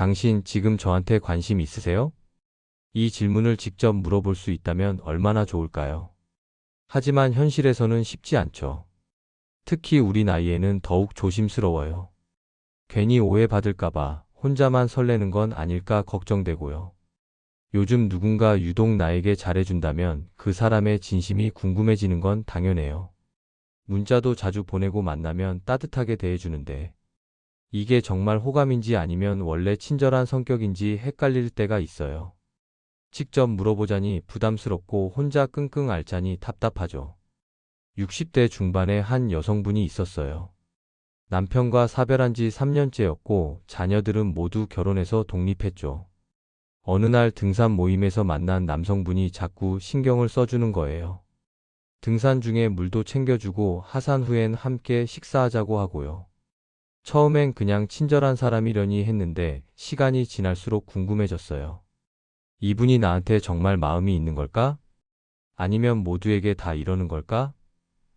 당신 지금 저한테 관심 있으세요? 이 질문을 직접 물어볼 수 있다면 얼마나 좋을까요? 하지만 현실에서는 쉽지 않죠. 특히 우리 나이에는 더욱 조심스러워요. 괜히 오해받을까봐 혼자만 설레는 건 아닐까 걱정되고요. 요즘 누군가 유독 나에게 잘해준다면 그 사람의 진심이 궁금해지는 건 당연해요. 문자도 자주 보내고 만나면 따뜻하게 대해주는데 이게 정말 호감인지 아니면 원래 친절한 성격인지 헷갈릴 때가 있어요. 직접 물어보자니 부담스럽고 혼자 끙끙 앓자니 답답하죠. 60대 중반의 한 여성분이 있었어요. 남편과 사별한 지 3년째였고 자녀들은 모두 결혼해서 독립했죠. 어느 날 등산 모임에서 만난 남성분이 자꾸 신경을 써주는 거예요. 등산 중에 물도 챙겨주고 하산 후엔 함께 식사하자고 하고요. 처음엔 그냥 친절한 사람이려니 했는데 시간이 지날수록 궁금해졌어요. 이분이 나한테 정말 마음이 있는 걸까? 아니면 모두에게 다 이러는 걸까?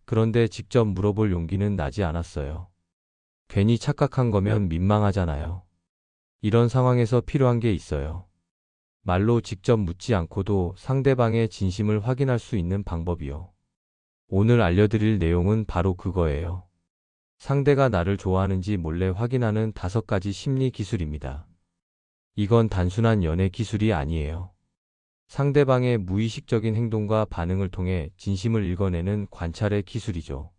그런데 직접 물어볼 용기는 나지 않았어요. 괜히 착각한 거면 민망하잖아요. 이런 상황에서 필요한 게 있어요. 말로 직접 묻지 않고도 상대방의 진심을 확인할 수 있는 방법이요. 오늘 알려드릴 내용은 바로 그거예요. 상대가 나를 좋아하는지 몰래 확인하는 5가지 심리 기술입니다. 이건 단순한 연애 기술이 아니에요. 상대방의 무의식적인 행동과 반응을 통해 진심을 읽어내는 관찰의 기술이죠.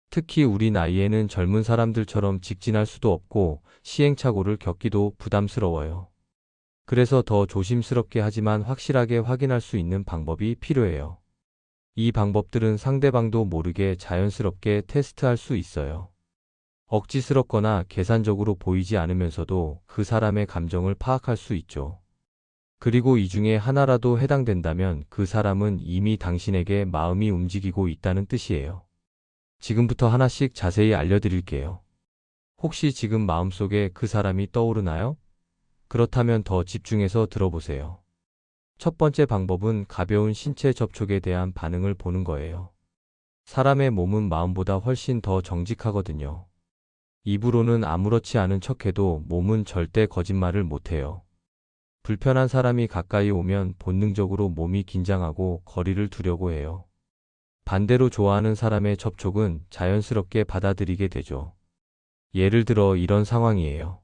특히 우리 나이에는 젊은 사람들처럼 직진할 수도 없고 시행착오를 겪기도 부담스러워요. 그래서 더 조심스럽게 하지만 확실하게 확인할 수 있는 방법이 필요해요. 이 방법들은 상대방도 모르게 자연스럽게 테스트할 수 있어요. 억지스럽거나 계산적으로 보이지 않으면서도 그 사람의 감정을 파악할 수 있죠. 그리고 이 중에 하나라도 해당된다면 그 사람은 이미 당신에게 마음이 움직이고 있다는 뜻이에요. 지금부터 하나씩 자세히 알려드릴게요. 혹시 지금 마음속에 그 사람이 떠오르나요? 그렇다면 더 집중해서 들어보세요. 첫 번째 방법은 가벼운 신체 접촉에 대한 반응을 보는 거예요. 사람의 몸은 마음보다 훨씬 더 정직하거든요. 입으로는 아무렇지 않은 척해도 몸은 절대 거짓말을 못해요. 불편한 사람이 가까이 오면 본능적으로 몸이 긴장하고 거리를 두려고 해요. 반대로 좋아하는 사람의 접촉은 자연스럽게 받아들이게 되죠. 예를 들어 이런 상황이에요.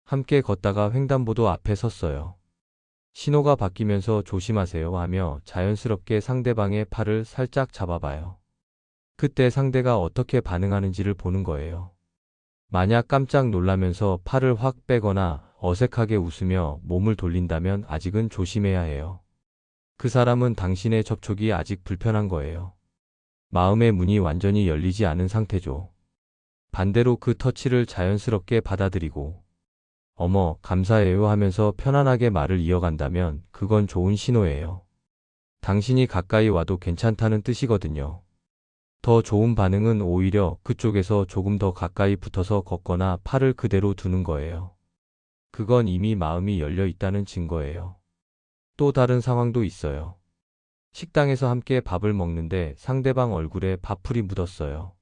함께 걷다가 횡단보도 앞에 섰어요. 신호가 바뀌면서 조심하세요 하며 자연스럽게 상대방의 팔을 살짝 잡아봐요. 그때 상대가 어떻게 반응하는지를 보는 거예요. 만약 깜짝 놀라면서 팔을 확 빼거나 어색하게 웃으며 몸을 돌린다면 아직은 조심해야 해요. 그 사람은 당신의 접촉이 아직 불편한 거예요. 마음의 문이 완전히 열리지 않은 상태죠. 반대로 그 터치를 자연스럽게 받아들이고 어머, 감사해요 하면서 편안하게 말을 이어간다면 그건 좋은 신호예요. 당신이 가까이 와도 괜찮다는 뜻이거든요. 더 좋은 반응은 오히려 그쪽에서 조금 더 가까이 붙어서 걷거나 팔을 그대로 두는 거예요. 그건 이미 마음이 열려 있다는 증거예요. 또 다른 상황도 있어요. 식당에서 함께 밥을 먹는데 상대방 얼굴에 밥풀이 묻었어요.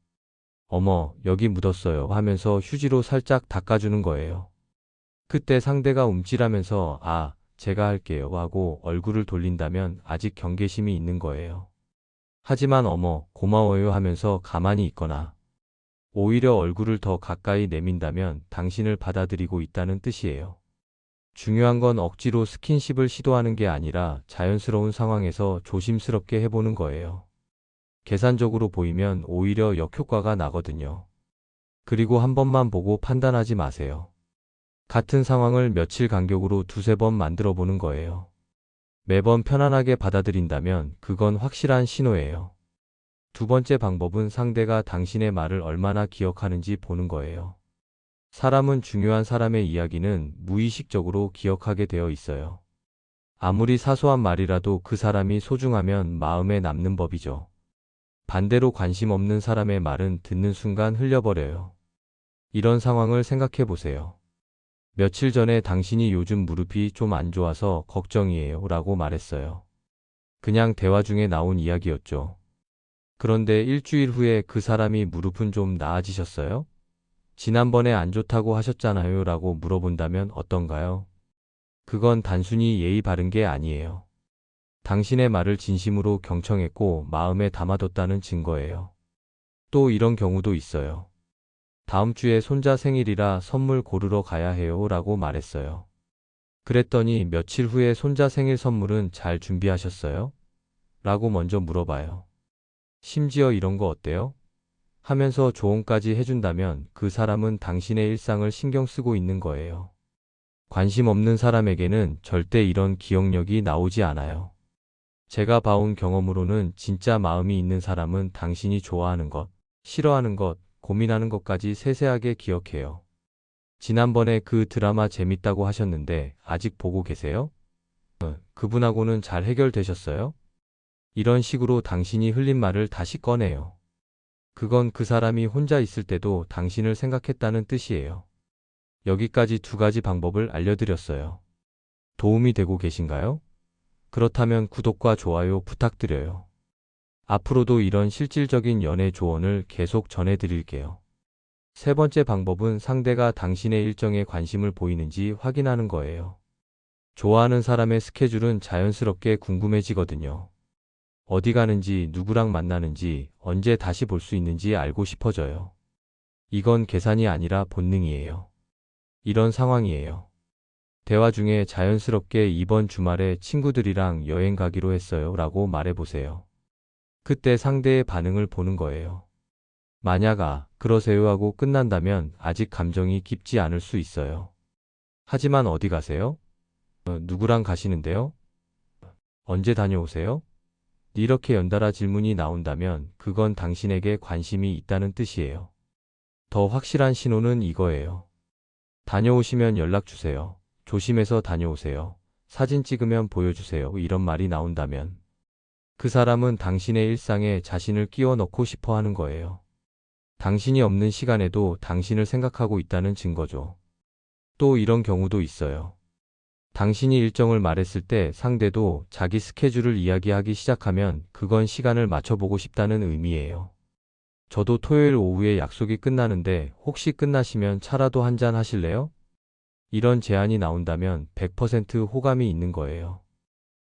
어머, 여기 묻었어요 하면서 휴지로 살짝 닦아주는 거예요. 그때 상대가 움찔하면서 아, 제가 할게요 하고 얼굴을 돌린다면 아직 경계심이 있는 거예요. 하지만 어머, 고마워요 하면서 가만히 있거나 오히려 얼굴을 더 가까이 내민다면 당신을 받아들이고 있다는 뜻이에요. 중요한 건 억지로 스킨십을 시도하는 게 아니라 자연스러운 상황에서 조심스럽게 해보는 거예요. 계산적으로 보이면 오히려 역효과가 나거든요. 그리고 한 번만 보고 판단하지 마세요. 같은 상황을 며칠 간격으로 2~3번 만들어 보는 거예요. 매번 편안하게 받아들인다면 그건 확실한 신호예요. 두 번째 방법은 상대가 당신의 말을 얼마나 기억하는지 보는 거예요. 사람은 중요한 사람의 이야기는 무의식적으로 기억하게 되어 있어요. 아무리 사소한 말이라도 그 사람이 소중하면 마음에 남는 법이죠. 반대로 관심 없는 사람의 말은 듣는 순간 흘려버려요. 이런 상황을 생각해 보세요. 며칠 전에 당신이 요즘 무릎이 좀 안 좋아서 걱정이에요 라고 말했어요. 그냥 대화 중에 나온 이야기였죠. 그런데 일주일 후에 그 사람이 무릎은 좀 나아지셨어요? 지난번에 안 좋다고 하셨잖아요 라고 물어본다면 어떤가요? 그건 단순히 예의 바른 게 아니에요. 당신의 말을 진심으로 경청했고 마음에 담아뒀다는 증거예요. 또 이런 경우도 있어요. 다음 주에 손자 생일이라 선물 고르러 가야 해요 라고 말했어요. 그랬더니 며칠 후에 손자 생일 선물은 잘 준비하셨어요? 라고 먼저 물어봐요. 심지어 이런 거 어때요? 하면서 조언까지 해준다면 그 사람은 당신의 일상을 신경 쓰고 있는 거예요. 관심 없는 사람에게는 절대 이런 기억력이 나오지 않아요. 제가 봐온 경험으로는 진짜 마음이 있는 사람은 당신이 좋아하는 것, 싫어하는 것, 고민하는 것까지 세세하게 기억해요. 지난번에 그 드라마 재밌다고 하셨는데 아직 보고 계세요? 그분하고는 잘 해결되셨어요? 이런 식으로 당신이 흘린 말을 다시 꺼내요. 그건 그 사람이 혼자 있을 때도 당신을 생각했다는 뜻이에요. 여기까지 두 가지 방법을 알려드렸어요. 도움이 되고 계신가요? 그렇다면 구독과 좋아요 부탁드려요. 앞으로도 이런 실질적인 연애 조언을 계속 전해드릴게요. 세 번째 방법은 상대가 당신의 일정에 관심을 보이는지 확인하는 거예요. 좋아하는 사람의 스케줄은 자연스럽게 궁금해지거든요. 어디 가는지, 누구랑 만나는지, 언제 다시 볼 수 있는지 알고 싶어져요. 이건 계산이 아니라 본능이에요. 이런 상황이에요. 대화 중에 자연스럽게 이번 주말에 친구들이랑 여행 가기로 했어요 라고 말해보세요. 그때 상대의 반응을 보는 거예요. 만약 그러세요 하고 끝난다면 아직 감정이 깊지 않을 수 있어요. 하지만 어디 가세요? 누구랑 가시는데요? 언제 다녀오세요? 이렇게 연달아 질문이 나온다면 그건 당신에게 관심이 있다는 뜻이에요. 더 확실한 신호는 이거예요. 다녀오시면 연락 주세요. 조심해서 다녀오세요. 사진 찍으면 보여주세요. 이런 말이 나온다면 그 사람은 당신의 일상에 자신을 끼워 넣고 싶어 하는 거예요. 당신이 없는 시간에도 당신을 생각하고 있다는 증거죠. 또 이런 경우도 있어요. 당신이 일정을 말했을 때 상대도 자기 스케줄을 이야기하기 시작하면 그건 시간을 맞춰보고 싶다는 의미예요. 저도 토요일 오후에 약속이 끝나는데 혹시 끝나시면 차라도 한잔 하실래요? 이런 제안이 나온다면 100% 호감이 있는 거예요.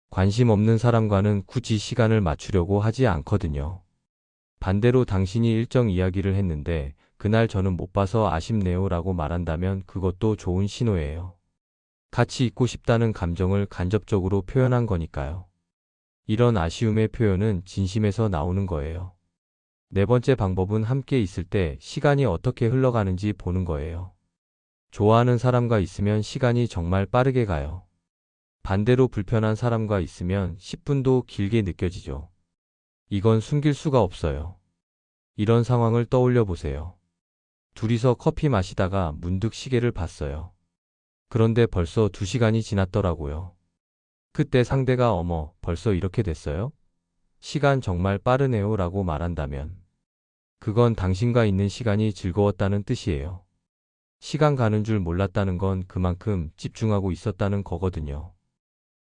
관심 없는 사람과는 굳이 시간을 맞추려고 하지 않거든요. 반대로 당신이 일정 이야기를 했는데 그날 저는 못 봐서 아쉽네요 라고 말한다면 그것도 좋은 신호예요. 같이 있고 싶다는 감정을 간접적으로 표현한 거니까요. 이런 아쉬움의 표현은 진심에서 나오는 거예요. 네 번째 방법은 함께 있을 때 시간이 어떻게 흘러가는지 보는 거예요. 좋아하는 사람과 있으면 시간이 정말 빠르게 가요. 반대로 불편한 사람과 있으면 10분도 길게 느껴지죠. 이건 숨길 수가 없어요. 이런 상황을 떠올려 보세요. 둘이서 커피 마시다가 문득 시계를 봤어요. 그런데 벌써 2시간이 지났더라고요. 그때 상대가 어머, 벌써 이렇게 됐어요? 시간 정말 빠르네요 라고 말한다면 그건 당신과 있는 시간이 즐거웠다는 뜻이에요. 시간 가는 줄 몰랐다는 건 그만큼 집중하고 있었다는 거거든요.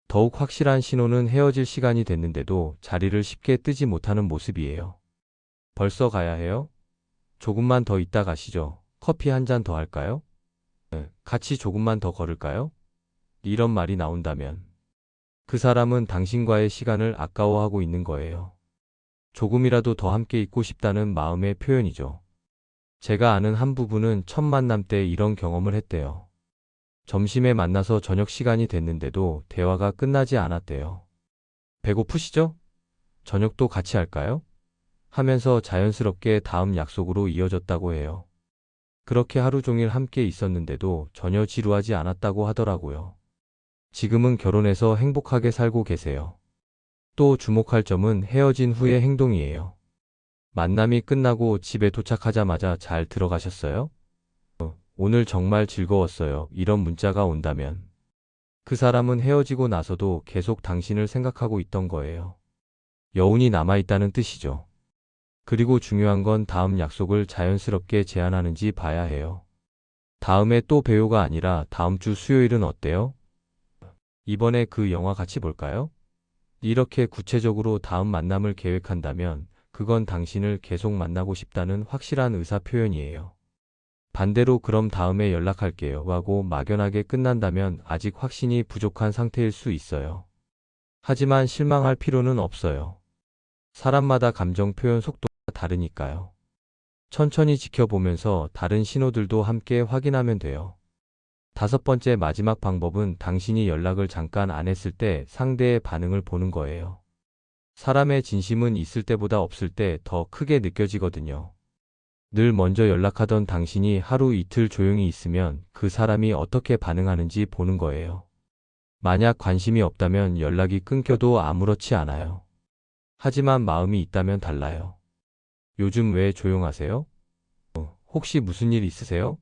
더욱 확실한 신호는 헤어질 시간이 됐는데도 자리를 쉽게 뜨지 못하는 모습이에요. 벌써 가야 해요? 조금만 더 있다 가시죠. 커피 한 잔 더 할까요? 같이 조금만 더 걸을까요? 이런 말이 나온다면 그 사람은 당신과의 시간을 아까워하고 있는 거예요. 조금이라도 더 함께 있고 싶다는 마음의 표현이죠. 제가 아는 한 부부는 첫 만남 때 이런 경험을 했대요. 점심에 만나서 저녁 시간이 됐는데도 대화가 끝나지 않았대요. 배고프시죠? 저녁도 같이 할까요? 하면서 자연스럽게 다음 약속으로 이어졌다고 해요. 그렇게 하루 종일 함께 있었는데도 전혀 지루하지 않았다고 하더라고요. 지금은 결혼해서 행복하게 살고 계세요. 또 주목할 점은 헤어진 후의 행동이에요. 만남이 끝나고 집에 도착하자마자 잘 들어가셨어요? 오늘 정말 즐거웠어요. 이런 문자가 온다면 그 사람은 헤어지고 나서도 계속 당신을 생각하고 있던 거예요. 여운이 남아있다는 뜻이죠. 그리고 중요한 건 다음 약속을 자연스럽게 제안하는지 봐야 해요. 다음에 또 봬요가 아니라 다음 주 수요일은 어때요? 이번에 그 영화 같이 볼까요? 이렇게 구체적으로 다음 만남을 계획한다면 그건 당신을 계속 만나고 싶다는 확실한 의사 표현이에요. 반대로 그럼 다음에 연락할게요 하고 막연하게 끝난다면 아직 확신이 부족한 상태일 수 있어요. 하지만 실망할 필요는 없어요. 사람마다 감정 표현 속도가 다르니까요. 천천히 지켜보면서 다른 신호들도 함께 확인하면 돼요. 다섯 번째 마지막 방법은 당신이 연락을 잠깐 안 했을 때 상대의 반응을 보는 거예요. 사람의 진심은 있을 때보다 없을 때 더 크게 느껴지거든요. 늘 먼저 연락하던 당신이 하루 이틀 조용히 있으면 그 사람이 어떻게 반응하는지 보는 거예요. 만약 관심이 없다면 연락이 끊겨도 아무렇지 않아요. 하지만 마음이 있다면 달라요. 요즘 왜 조용하세요? 혹시 무슨 일 있으세요?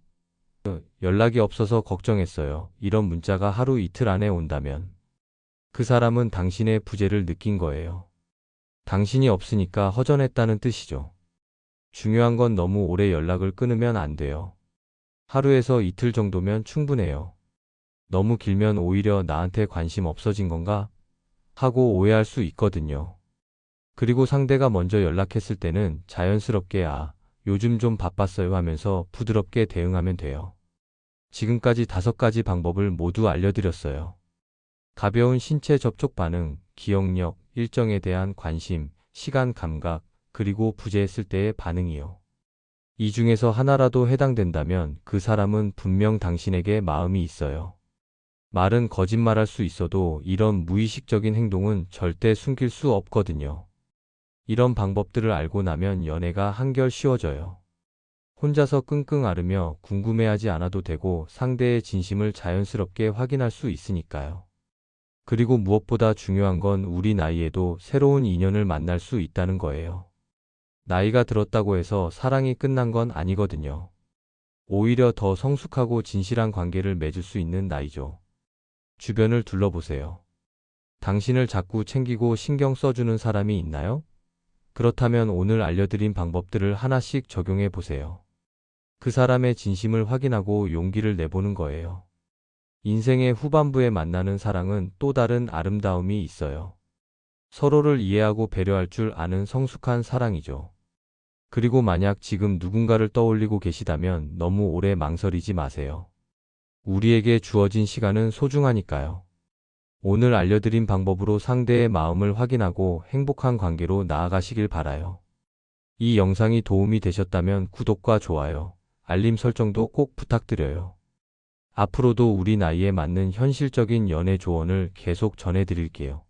연락이 없어서 걱정했어요. 이런 문자가 하루 이틀 안에 온다면 그 사람은 당신의 부재를 느낀 거예요. 당신이 없으니까 허전했다는 뜻이죠. 중요한 건 너무 오래 연락을 끊으면 안 돼요. 하루에서 이틀 정도면 충분해요. 너무 길면 오히려 나한테 관심 없어진 건가? 하고 오해할 수 있거든요. 그리고 상대가 먼저 연락했을 때는 자연스럽게 요즘 좀 바빴어요 하면서 부드럽게 대응하면 돼요. 지금까지 5가지 방법을 모두 알려드렸어요. 가벼운 신체 접촉 반응, 기억력, 일정에 대한 관심, 시간 감각, 그리고 부재했을 때의 반응이요. 이 중에서 하나라도 해당된다면 그 사람은 분명 당신에게 마음이 있어요. 말은 거짓말할 수 있어도 이런 무의식적인 행동은 절대 숨길 수 없거든요. 이런 방법들을 알고 나면 연애가 한결 쉬워져요. 혼자서 끙끙 앓으며 궁금해하지 않아도 되고 상대의 진심을 자연스럽게 확인할 수 있으니까요. 그리고 무엇보다 중요한 건 우리 나이에도 새로운 인연을 만날 수 있다는 거예요. 나이가 들었다고 해서 사랑이 끝난 건 아니거든요. 오히려 더 성숙하고 진실한 관계를 맺을 수 있는 나이죠. 주변을 둘러보세요. 당신을 자꾸 챙기고 신경 써주는 사람이 있나요? 그렇다면 오늘 알려드린 방법들을 하나씩 적용해 보세요. 그 사람의 진심을 확인하고 용기를 내보는 거예요. 인생의 후반부에 만나는 사랑은 또 다른 아름다움이 있어요. 서로를 이해하고 배려할 줄 아는 성숙한 사랑이죠. 그리고 만약 지금 누군가를 떠올리고 계시다면 너무 오래 망설이지 마세요. 우리에게 주어진 시간은 소중하니까요. 오늘 알려드린 방법으로 상대의 마음을 확인하고 행복한 관계로 나아가시길 바라요. 이 영상이 도움이 되셨다면 구독과 좋아요, 알림 설정도 꼭 부탁드려요. 앞으로도 우리 나이에 맞는 현실적인 연애 조언을 계속 전해드릴게요.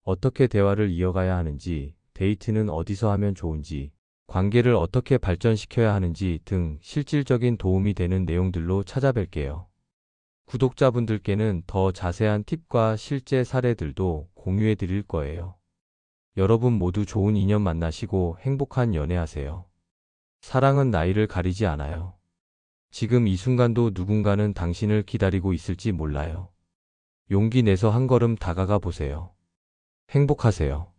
어떻게 대화를 이어가야 하는지, 데이트는 어디서 하면 좋은지, 관계를 어떻게 발전시켜야 하는지 등 실질적인 도움이 되는 내용들로 찾아뵐게요. 구독자분들께는 더 자세한 팁과 실제 사례들도 공유해 드릴 거예요. 여러분 모두 좋은 인연 만나시고 행복한 연애하세요. 사랑은 나이를 가리지 않아요. 지금 이 순간도 누군가는 당신을 기다리고 있을지 몰라요. 용기 내서 한 걸음 다가가 보세요. 행복하세요.